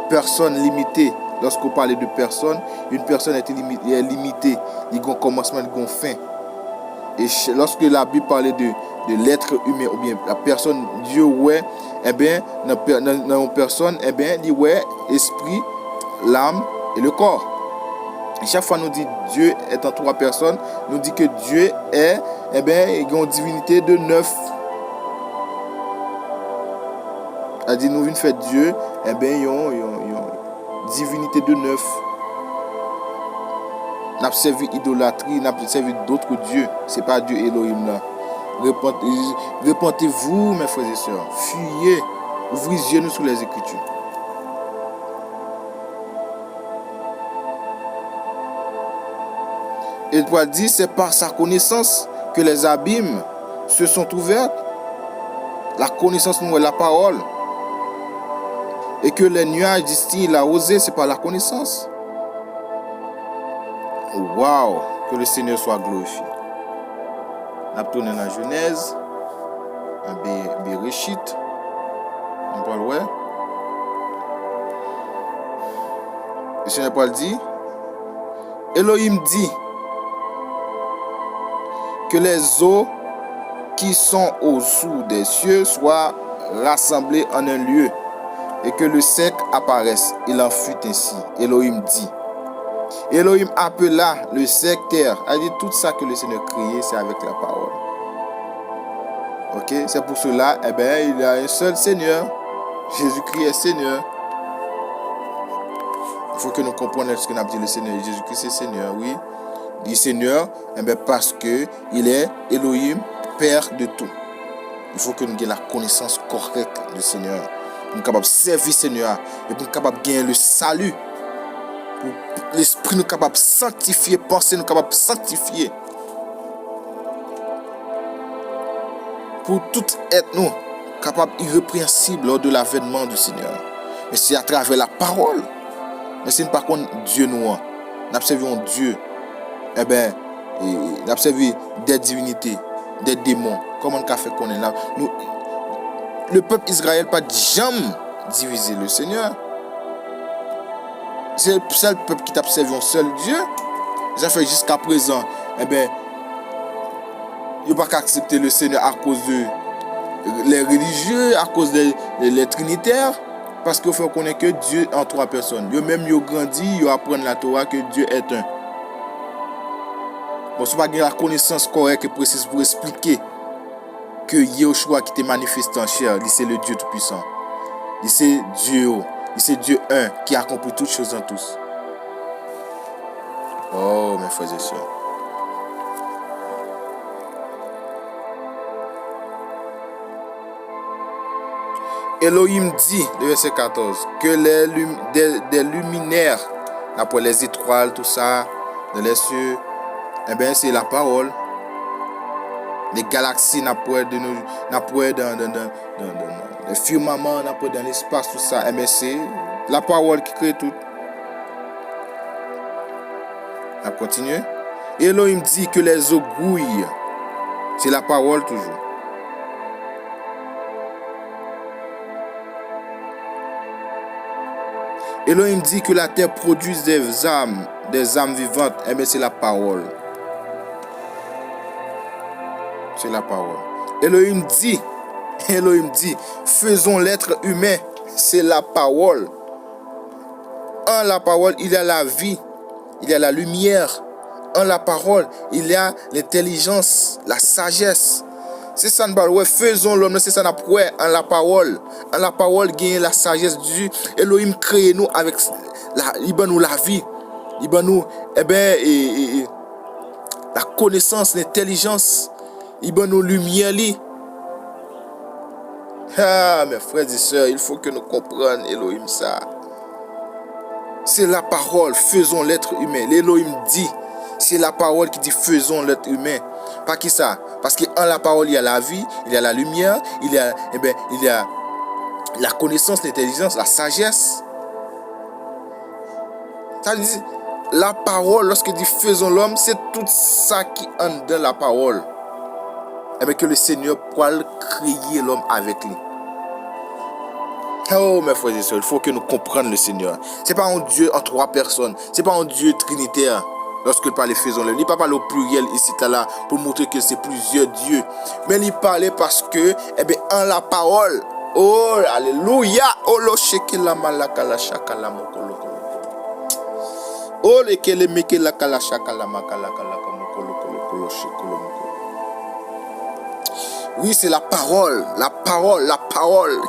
Personne limitée. Lorsqu'on parle de personne, une personne est limitée. Il y a un commencement, il y a une fin. Et lorsque la Bible parlait de l'être humain, ou bien la personne, Dieu, ouais, dans une personne, il ouais, esprit, l'âme et le corps. Et chaque fois nous dit Dieu est en trois personnes, nous dit que Dieu est, il y a une divinité de 9. C'est-à-dire, nous venons faire Dieu, il y a une divinité de 9. Nous avons servi idolâtrie, nous avons servi d'autres dieux. Ce n'est pas Dieu Elohim là. Repentez-vous, mes frères et sœurs. Fuyez. Ouvrez les yeux sur les Écritures. Et il doit dire, c'est par sa connaissance que les abîmes se sont ouverts. La connaissance nous est la parole. Et que les nuages distillent la rosée, c'est par la connaissance. Waouh! Que le Seigneur soit glorifié. On a tourné dans la Genèse, un Bereshit. On parle, ouais. Le Seigneur Paul dit, Elohim dit que les eaux qui sont au-dessous des cieux soient rassemblées en un lieu et que le sec apparaisse. Il en fut ainsi. Elohim dit. Elohim appela le sec terre. Elle dit tout ça que le Seigneur créé, c'est avec la parole. Ok, c'est pour cela, il y a un seul Seigneur. Jésus-Christ est Seigneur. Il faut que nous comprenions ce que nous a dit le Seigneur. Jésus-Christ c'est Seigneur, oui. Il dit Seigneur, parce que il est Elohim, Père de tout. Il faut que nous ayons la connaissance correcte du Seigneur. Pour nous capables de servir le Seigneur. Et pour nous capables de gagner le salut. Pour l'esprit nous capable de sanctifier, penser nous capable de sanctifier. Pour tout être nous capable irrépréhensible lors de l'avènement du Seigneur. Mais c'est à travers la parole. Mais c'est pas contre Dieu nous. Nous observons Dieu. Nous observons des divinités, des démons. Comment on a fait qu'on est là? Le peuple Israël n'a pas jamais divisé le Seigneur. C'est le seul peuple qui t'a observé un seul Dieu. Ça fait jusqu'à présent, il n'y a pas qu'à accepter le Seigneur à cause de les religieux, à cause des trinitaires, parce qu'il faut connaître que Dieu en trois personnes. Ils même ils grandi, ils apprennent la Torah que Dieu est un. Bon, ce n'est pas la connaissance correcte et précise pour expliquer que Yeshua qui était manifesté en chair, c'est le Dieu Tout-Puissant. C'est Dieu. C'est Dieu un qui accomplit toutes choses en tous. Oh, mes frères et sœurs. Elohim dit, le verset 14, que des luminaires, après les étoiles, tout ça, dans les cieux, eh bien, c'est la parole. Les galaxies, dans le firmament, dans l'espace, tout ça, eh bien, c'est la parole qui crée tout. On continue. Elohim dit que les eaux grouillent. C'est la parole toujours. Elohim dit que la terre produit des âmes vivantes. Eh bien, c'est la parole. C'est la parole. Elohim dit, faisons l'être humain. C'est la parole. En la parole, il y a la vie, il y a la lumière. En la parole, il y a l'intelligence, la sagesse. C'est ça, nous faisons l'homme, c'est ça, nous en la parole. En la parole, gagne la sagesse de Dieu. Elohim crée nous avec la vie. Il nous, la connaissance, l'intelligence. Il nous lumière. Ah, mes frères et sœurs, il faut que nous comprenions Elohim ça. C'est la parole, faisons l'être humain. L'Elohim dit, c'est la parole qui dit faisons l'être humain. Pas qui ça? Parce qu'en la parole, il y a la vie, il y a la lumière, il y a la connaissance, l'intelligence, la sagesse. Ça dit, la parole, lorsque dit faisons l'homme, c'est tout ça qui est dans la parole. Et bien que le Seigneur pourra créer l'homme avec lui. Oh mes frères et sœurs, il faut que nous comprenions le Seigneur. Ce n'est pas un Dieu en trois personnes. Ce n'est pas un Dieu trinitaire. Lorsque il parle faisons-le. Il ne parle pas au pluriel ici, là, pour montrer que c'est plusieurs dieux. Mais il parlait parce que, en la parole, oh, alléluia, oh, lo shekela malakala shakala mokolo. Oh, le kele mekela kala shakala makala kala mokolo kolo shekolo mokolo. Oui, c'est la parole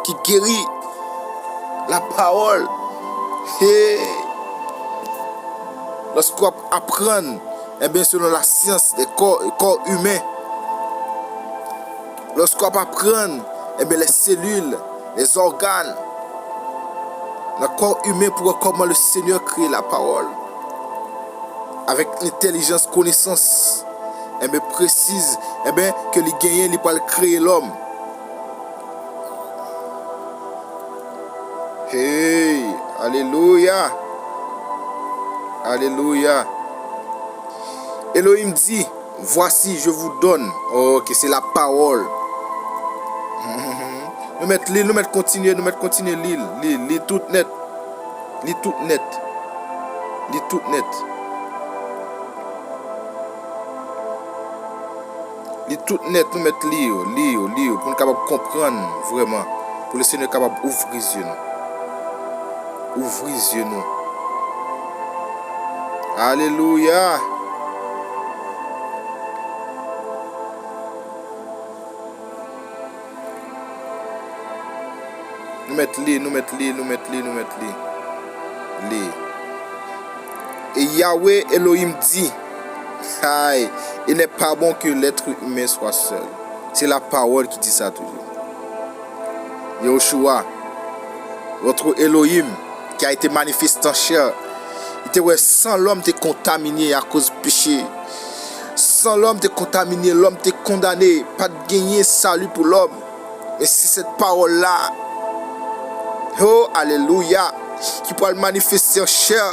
qui guérit. La parole. Hey. Lorsqu'on apprend, selon la science des corps humains, lorsqu'on apprend, les cellules, les organes, le corps humain pour comment le Seigneur crée la parole. Avec intelligence, connaissance, précise, que les gagnants, ils peuvent créer l'homme. Hey, alléluia. Alléluia. Elohim dit, voici, je vous donne. Ok, c'est la parole. Nous mettons continuer l'île toute net. L'île toute net. L'île toute net. L'île toute net, nous mettons l'île, pour nous capable comprendre vraiment. Pour le Seigneur capable d'ouvrir les yeux. Ouvrir les yeux. Alléluia. Nous mettons les. Et Yahweh Elohim dit, aïe, il n'est pas bon que l'être humain soit seul. C'est la parole qui dit ça toujours. Yahushua, votre Elohim, qui a été manifesté en chair, sans l'homme t'es contaminé à cause du péché. Sans l'homme t'es contaminé, l'homme t'es condamné. Pas de gagner salut pour l'homme. Mais c'est cette parole-là, oh, alléluia, qui peut le manifester en chair.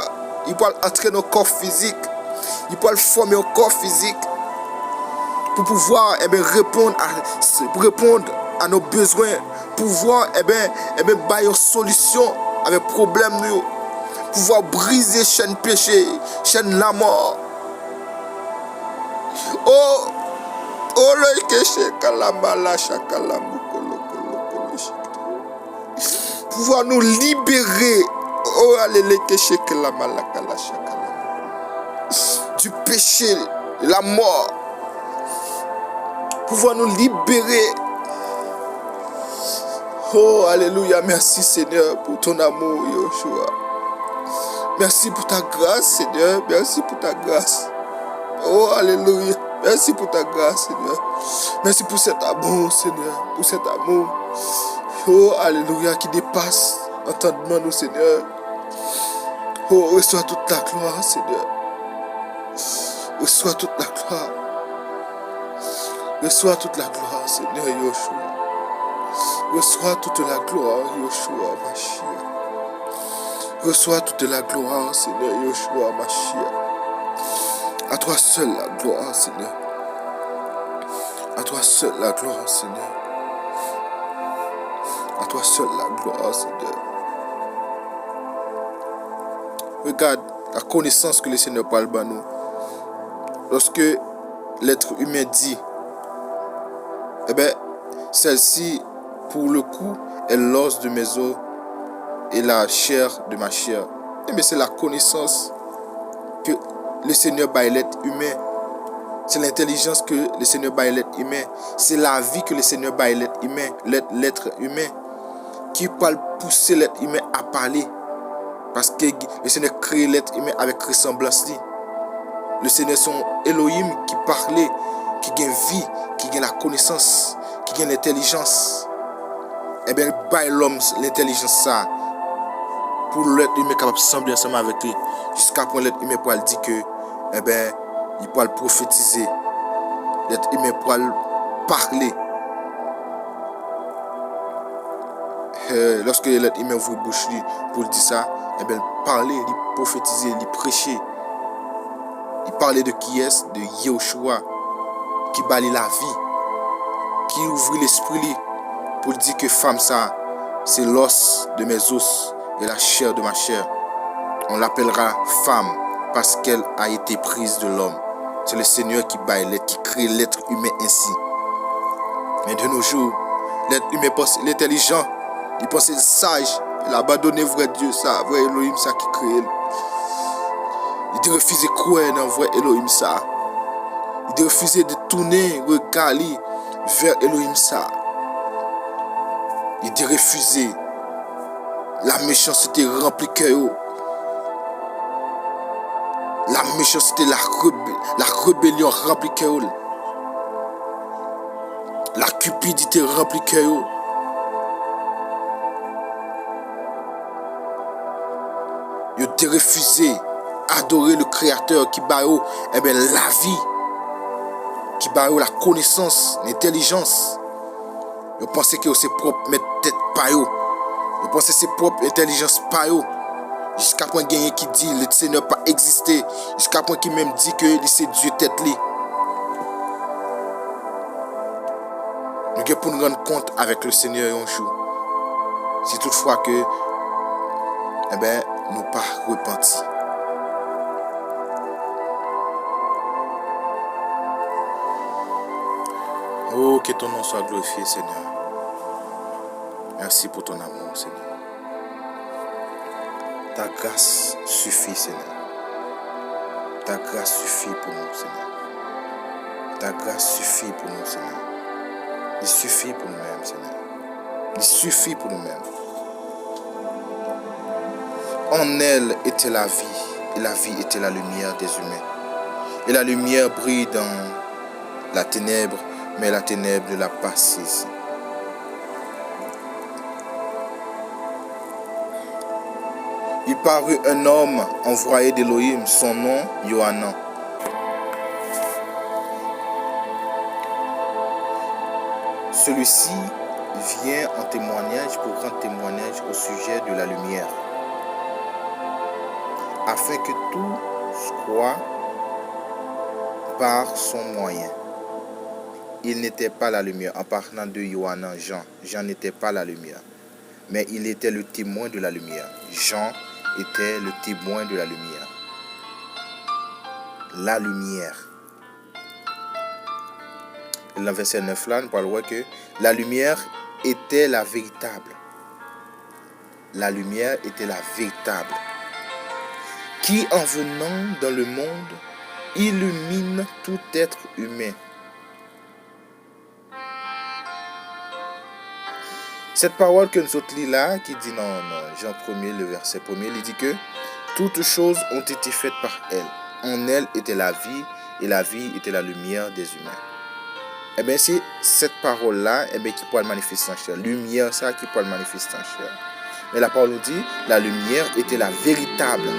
Il peut entrer dans le corps physique. Il peut le former au corps physique. Pour pouvoir répondre à nos besoins. Pour pouvoir bailler une solution avec problème nous. Pouvoir briser chaîne péché, chaîne la mort. Oh, le kéché kalambala shakalamu kolo. Pouvoir nous libérer. Oh, le kéché kalamala kala shakalamu. Du péché, de la mort. Pouvoir nous libérer. Oh, alléluia, merci Seigneur pour ton amour, Yahushua. Merci pour ta grâce, Seigneur. Merci pour ta grâce. Oh, alléluia. Merci pour ta grâce, Seigneur. Merci pour cet amour, Seigneur. Pour cet amour. Oh, alléluia, qui dépasse entendement, nous, Seigneur. Oh, reçois toute la gloire, Seigneur. Reçois toute la gloire. Reçois toute la gloire, Seigneur Yoshua. Reçois toute la gloire, Yoshua Mashiach. Reçois toute la gloire, Seigneur Yoshua Mashiach. À toi seul la gloire, Seigneur. À toi seul la gloire, Seigneur. À toi seul la gloire, Seigneur. Regarde la connaissance que le Seigneur parle à nous. Lorsque l'être humain dit, eh bien, celle-ci, pour le coup, est l'os de mes os et la chair de ma chair. Eh bien, c'est la connaissance que le Seigneur bat l'être humain. C'est l'intelligence que le Seigneur bat l'être humain. C'est la vie que le Seigneur bat l'être humain. L'être humain qui parle pousser l'être humain à parler. Parce que le Seigneur crée l'être humain avec ressemblance. Le Seigneur son Elohim qui parlait, qui gagne vie, qui gagne la connaissance, qui gagne l'intelligence. Eh bien, il bat l'homme l'intelligence ça. Pour l'être humain capable de sembler ensemble avec lui. Jusqu'à point l'être humain pour dire que, eh bien, il peut prophétiser. L'être humain pour parler. Lorsque l'être humain ouvre la bouche pour dire ça, eh bien, parler, il prophétiser, il prêcher. Il parlait de qui est, de Yahushua, qui balaye la vie, qui ouvre l'esprit pour dire que femme ça, c'est l'os de mes os et la chair de ma chair. On l'appellera femme parce qu'elle a été prise de l'homme. C'est le Seigneur qui qui crée l'être humain ainsi. Mais de nos jours, l'être humain pense l'intelligent, il pense le sage, il a abandonné vrai Dieu, ça, vrai Elohim, ça qui crée. Il refuse de croire dans vrai Elohim, ça. Il refuse de tourner, regarder vers Elohim, ça. Il refuse. La méchanceté remplit cœur. La méchanceté, la rébellion remplit cœur. La cupidité remplit cœur. Il a refusé adorer le Créateur qui baille la vie, qui baille la connaissance, l'intelligence. Il pensait que c'est propre mettre tête pas yo. Il pensait que c'est propre intelligence pas yo. Jusqu'à point gagner qui dit le Seigneur pas existé. Jusqu'à point qui même dit que c'est Dieu tête li. Nous devons pour nous rendre compte avec le Seigneur un jour. Si toutefois que nous pas repentis. Oh, que ton nom soit glorifié, Seigneur. Merci pour ton amour, Seigneur. Ta grâce suffit, Seigneur. Ta grâce suffit pour nous, Seigneur. Ta grâce suffit pour nous, Seigneur. Il suffit pour nous-mêmes, Seigneur. Il suffit pour nous-mêmes. En elle était la vie, et la vie était la lumière des humains. Et la lumière brille dans la ténèbre, mais la ténèbre ne l'a pas saisie. Il parut un homme envoyé d'Élohim, son nom Yohanan. Celui-ci vient en témoignage pour rendre témoignage au sujet de la lumière, afin que tous croient par son moyen. Il n'était pas la lumière. En parlant de Yohanan, Jean n'était pas la lumière, mais il était le témoin de la lumière. Jean était le témoin de la lumière. La lumière. Dans le verset 9 là, nous parlons que la lumière était la véritable. La lumière était la véritable. Qui en venant dans le monde illumine tout être humain. Cette parole que nous autres lisons là, qui dit non, Jean 1er, le verset 1er, il dit que toutes choses ont été faites par elle. En elle était la vie, et la vie était la lumière des humains. eh bien, c'est cette parole-là qui peut le manifester en chair. Lumière, ça qui peut le manifester en chair. Mais la parole nous dit, la lumière était la véritable.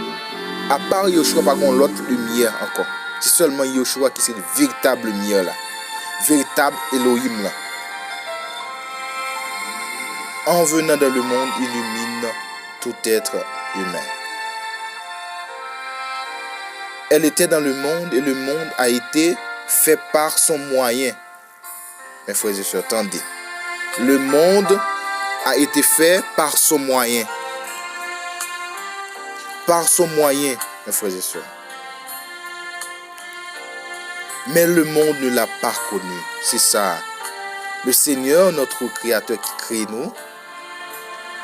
À part Yoshua, par contre, l'autre lumière encore. C'est seulement Yoshua qui c'est la véritable lumière là. Véritable Elohim là. En venant dans le monde, illumine tout être humain. Elle était dans le monde et le monde a été fait par son moyen. Mes frères et sœurs, attendez. Le monde a été fait par son moyen. Par son moyen, mes frères et sœurs. Mais le monde ne l'a pas connu. C'est ça. Le Seigneur, notre Créateur qui crée nous,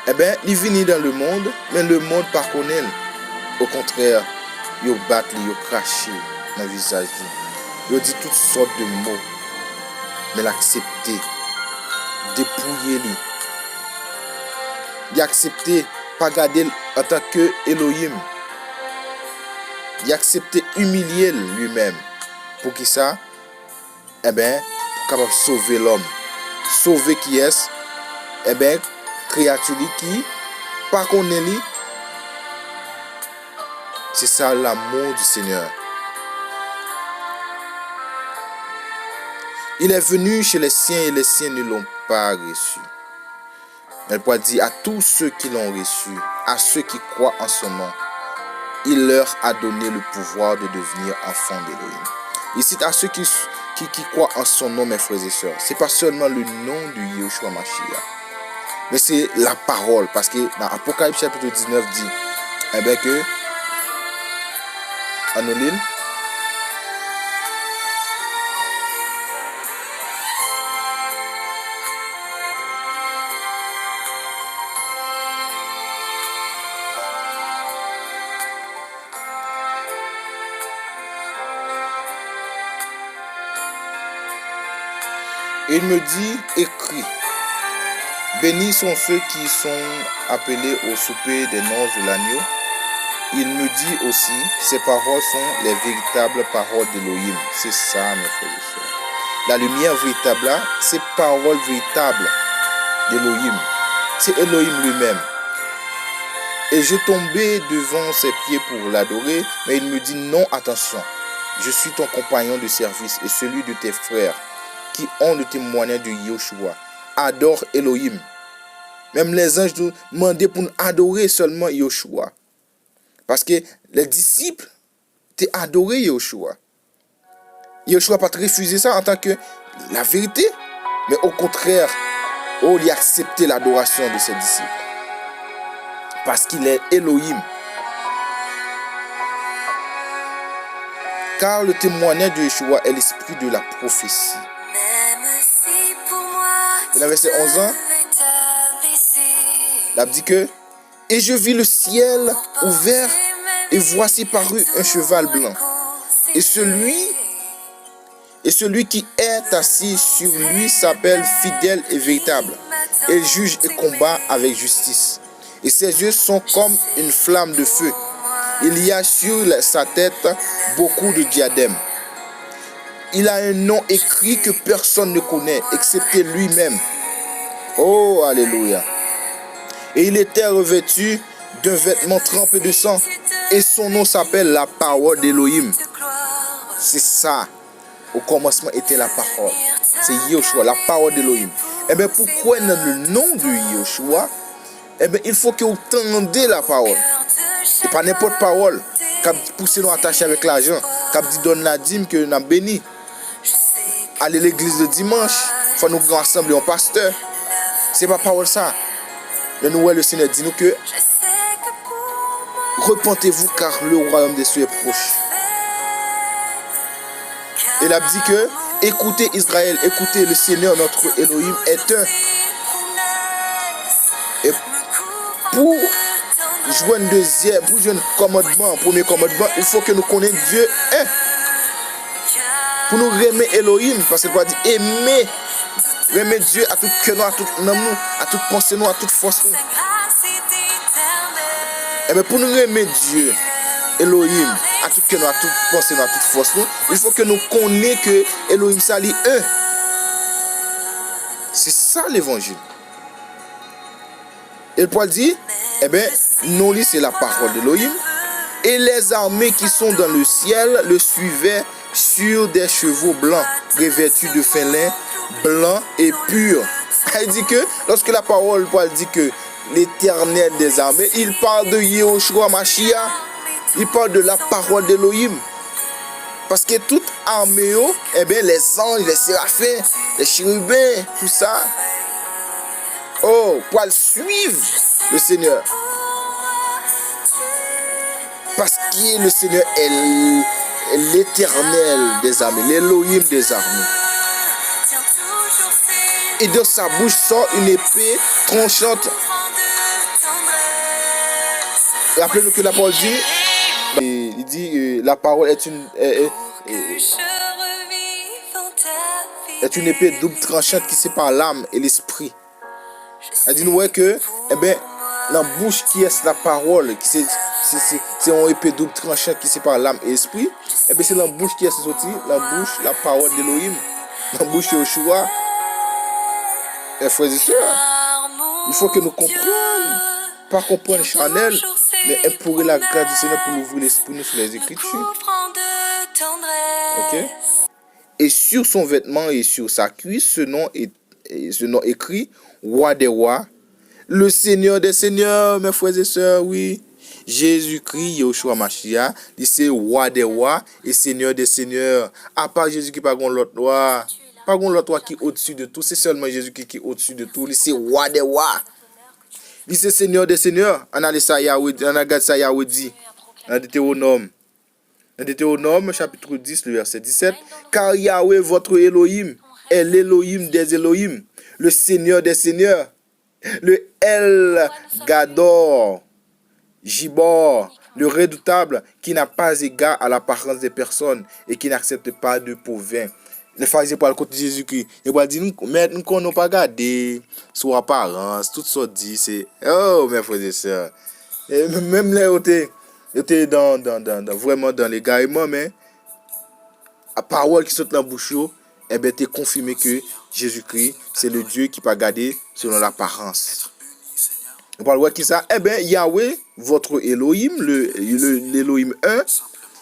eh bien, il vient dans le monde, mais le monde ne connaît pas. Au contraire, il bat, il crache dans le visage. Il dit toutes sortes de mots. Mais l'accepter, dépouiller lui. Il accepter, pas garder en tant que Elohim. Il accepter humilier lui-même. Pour qui ça? Eh bien, pour capable sauver l'homme. Sauver qui est? Eh bien, créature qui pas connaît lui. C'est ça l'amour du Seigneur. Il est venu chez les siens et les siens ne l'ont pas reçu. Elle peut dire à tous ceux qui l'ont reçu, à ceux qui croient en son nom, il leur a donné le pouvoir de devenir enfants d'Élohim. Ici, à ceux qui croient en son nom, mes frères et sœurs, ce n'est pas seulement le nom de Yeshua Mashiach, mais c'est la parole. Parce que dans Apocalypse chapitre 19 dit, eh bien que, en Olil, il me dit, écrit, bénis sont ceux qui sont appelés au souper des noces de l'agneau. Il me dit aussi, ces paroles sont les véritables paroles d'Elohim. C'est ça, mes frères et sœurs. La lumière véritable là, c'est paroles véritables d'Elohim. C'est Elohim lui-même. Et je tombais devant ses pieds pour l'adorer, mais il me dit, non, attention, je suis ton compagnon de service et celui de tes frères qui ont le témoignage de Yeshua. Adore Elohim. Même les anges nous demandaient pour nous adorer seulement Yeshua. Parce que les disciples t'ont adoré Yeshua. Yeshua n'a pas refusé ça en tant que la vérité. Mais au contraire, il a accepté l'adoration de ses disciples. Parce qu'il est Elohim. Car le témoignage de Yeshua est l'esprit de la prophétie. Et dans le verset 11 ans, il a dit que et je vis le ciel ouvert et voici parut un cheval blanc. Et celui qui est assis sur lui s'appelle fidèle et véritable. Et il juge et combat avec justice. Et ses yeux sont comme une flamme de feu. Il y a sur sa tête beaucoup de diadèmes. Il a un nom écrit que personne ne connaît, excepté lui-même. Oh, alléluia. Et il était revêtu d'un vêtement trempé de sang. Et son nom s'appelle la parole d'Elohim. C'est ça. Au commencement était la parole. C'est Yeshua, la parole d'Elohim. Eh bien, pourquoi dans le nom de Yeshua, eh bien, il faut que vous entendez la parole. Et pas n'importe parole. Quand vous poussez nous attacher avec l'argent. Quand vous donne la dîme que nous avons béni. Aller à l'église le dimanche. Il faut nous rassembler en pasteur. C'est pas parole ça. Mais nous, le Seigneur dit nous que repentez-vous car le royaume des cieux est proche. Il a dit que écoutez Israël, écoutez le Seigneur notre Elohim est un. Et pour jouer un commandement, premier commandement, il faut que nous connaissions Dieu un. Pour nous aimer Elohim, parce qu'il va dire aimer Dieu à tout cœur, à tout amour, à toute pensée, à toute force. Et bien pour nous aimer Dieu, Elohim, à tout cœur, à toute pensée, à toute force, il faut que nous connaissions que Elohim s'allie un. ça l'évangile. Et Paul dit, eh bien, non, c'est la parole d'Élohim. Et les armées qui sont dans le ciel le suivaient sur des chevaux blancs, revêtus de fin lin, blanc et pur. Il dit que, lorsque la parole, Paul dit que l'Éternel des armées, il parle de Yehoshua Mashiach, il parle de la parole d'Élohim. Parce que toute armée, eh bien, les anges, les séraphins, les chérubins, tout ça, Paul suivent le Seigneur. Parce que le Seigneur est l'Éternel des armées, l'Élohim des armées. Et de sa bouche sort une épée tranchante. Rappelez-nous que la parole dit, il dit la parole est une épée double tranchante qui sépare l'âme et l'esprit. Elle dit nous que, eh bien, la bouche qui est la parole, qui c'est une épée double tranchante qui sépare l'âme et l'esprit. Et bien c'est la bouche qui est sortie, la parole d'Élohim, la bouche de Yeshua. Et frères et sœurs, il faut que nous comprenions, pas comprendre Chanel, mais pour la grâce du Seigneur pour ouvrir l'esprit nous sur les Écritures. Ok? Et sur son vêtement et sur sa cuisse, ce nom écrit, Roi des rois, le Seigneur des seigneurs, mes frères et sœurs, oui. Jésus-Christ, Yehoshua Mashiach, il c'est Roi des rois et Seigneur des seigneurs. À part Jésus-Christ, pas l'autre roi. Pas l'autre roi qui est au-dessus de tout. C'est seulement Jésus-Christ qui est au-dessus de tout. Il c'est Roi des rois. Il c'est Seigneur des seigneurs. On a regardé ça Yahweh dit. Dans Deutéronome, chapitre 10, le verset 17. Car Yahweh, votre Elohim, est l'Elohim des Elohim, le Seigneur des seigneurs, le El Gador, Gibor, le redoutable, qui n'a pas égard à l'apparence des personnes et qui n'accepte pas de pauvres. Les pharisiens parlent contre Jésus-Christ. Ils vont dire, mais nous ne connaissons pas garder sur apparence, tout ça dit, c'est, oh, mes frères et sœurs. Et même là, j'étais vraiment dans l'égarement, mais la parole qui saute dans la bouche, eh bien, tu es confirmé que Jésus-Christ, c'est le Dieu qui peut garder selon l'apparence. On parle qui ça? Eh bien, Yahweh, votre Elohim, l'Elohim 1,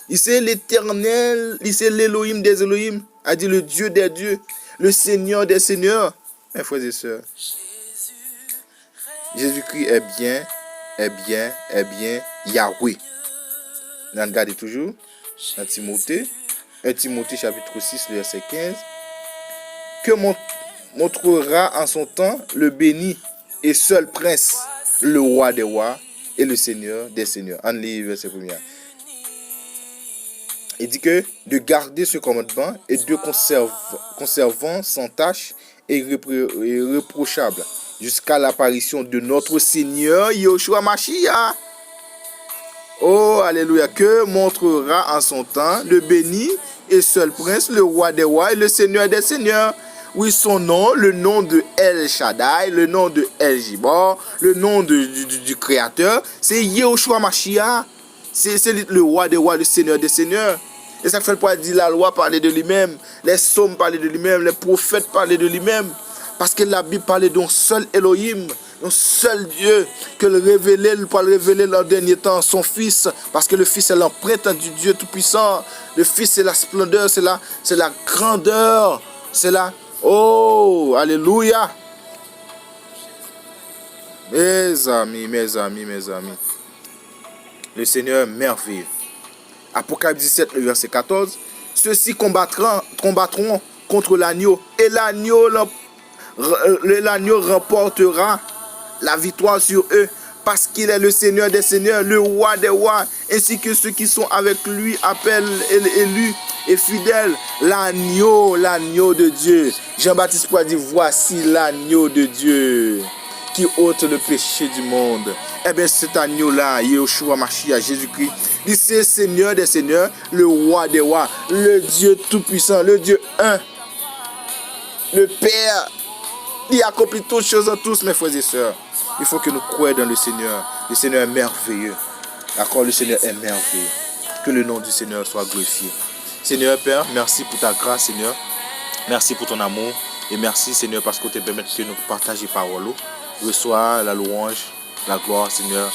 il c'est l'Éternel, il c'est l'Elohim des Elohim, a dit le Dieu des dieux, le Seigneur des seigneurs. Mes frères et sœurs, Jésus-Christ est bien Yahweh. On regarde toujours dans Timothée, 1 Timothée chapitre 6, le verset 15. Que montrera en son temps le béni et seul prince, le roi des rois et le Seigneur des seigneurs. En livre, verset 1er. Il dit que de garder ce commandement et de conservant sans tâche et irréprochable jusqu'à l'apparition de notre Seigneur Yehoshua Mashiach. Oh, alléluia, que montrera en son temps le béni et seul prince, le roi des rois et le Seigneur des seigneurs. Oui, son nom, le nom de El Shaddai, le nom de El Gibor, le nom du Créateur, c'est Yehoshua Mashiach. C'est le roi des rois, le Seigneur des seigneurs. Et ça fait pas dire la loi parler de lui-même, les psaumes parler de lui-même, les prophètes parler de lui-même. Parce que la Bible parlait d'un seul Elohim, d'un seul Dieu, que le révéler, pour le révéler dans le dernier temps, son Fils. Parce que le Fils est l'empreinte du Dieu Tout-Puissant. Le Fils, c'est la splendeur, c'est la grandeur, c'est la... Oh, alléluia. Mes amis. Le Seigneur est merveilleux. Apocalypse 17, le verset 14. Ceux-ci combattront contre l'agneau. Et l'agneau remportera la victoire sur eux. Parce qu'il est le Seigneur des seigneurs, le roi des rois, ainsi que ceux qui sont avec lui, appellent élus et fidèles. L'agneau de Dieu. Jean-Baptiste Paul dit, voici l'agneau de Dieu qui ôte le péché du monde. Eh bien, cet agneau-là, Yehoshua Mashiach, Jésus-Christ, il c'est Seigneur des seigneurs, le roi des rois, le Dieu tout-puissant, le Dieu un, le Père. Il accomplit toutes choses en tous, mes frères et sœurs. Il faut que nous croyions dans le Seigneur. Le Seigneur est merveilleux. D'accord, le Seigneur est merveilleux. Que le nom du Seigneur soit glorifié. Seigneur Père, merci pour ta grâce, Seigneur. Merci pour ton amour. Et merci, Seigneur, parce que tu permets que nous partagions parole. Reçois la louange, la gloire, Seigneur,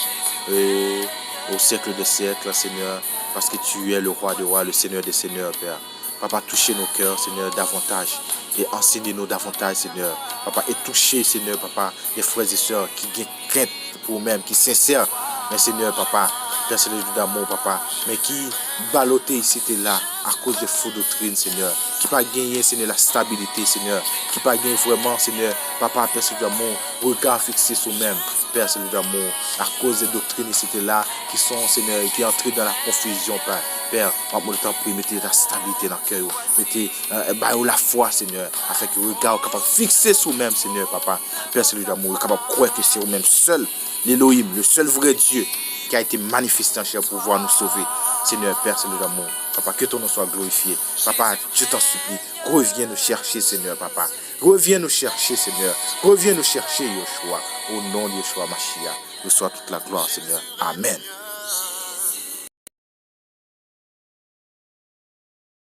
au siècle des siècles, Seigneur, parce que tu es le roi des rois, le Seigneur des seigneurs, Père. Papa, touchez nos cœurs, Seigneur, davantage. Et enseignez-nous davantage, Seigneur. Papa, et touchez, Seigneur, Papa, les frères et sœurs qui ont crainte pour eux-mêmes, qui sont sincères. Mais Seigneur, Papa, Père Céleste d'amour, Papa, mais qui ballottent ici et là à cause de fausses doctrines, Seigneur. Qui pas gagné, Seigneur, la stabilité, Seigneur. Qui pas gagné vraiment, Seigneur, Papa, Père Céleste d'amour, regard fixé sur eux-mêmes, Père Céleste d'amour, à cause des doctrines ici et là qui sont, Seigneur, qui entrent dans la confusion, Père. Père, moi, le temps pour mettez la stabilité dans le cœur, mettez la foi, Seigneur, afin que le regard capable de fixer sur eux-mêmes, Seigneur, Papa. Père Céleste d'amour, capable de croire que c'est eux-mêmes seul, l'Élohim, le seul vrai Dieu qui a été manifesté en chair pour pouvoir nous sauver. Seigneur, Père, Seigneur d'amour, Papa, que ton nom soit glorifié. Papa, je t'en supplie, reviens nous chercher, Seigneur, Papa. Reviens nous chercher, Seigneur. Reviens nous chercher, Yeshua. Au nom de Yeshua Mashiach, reçois toute la gloire, Seigneur. Amen.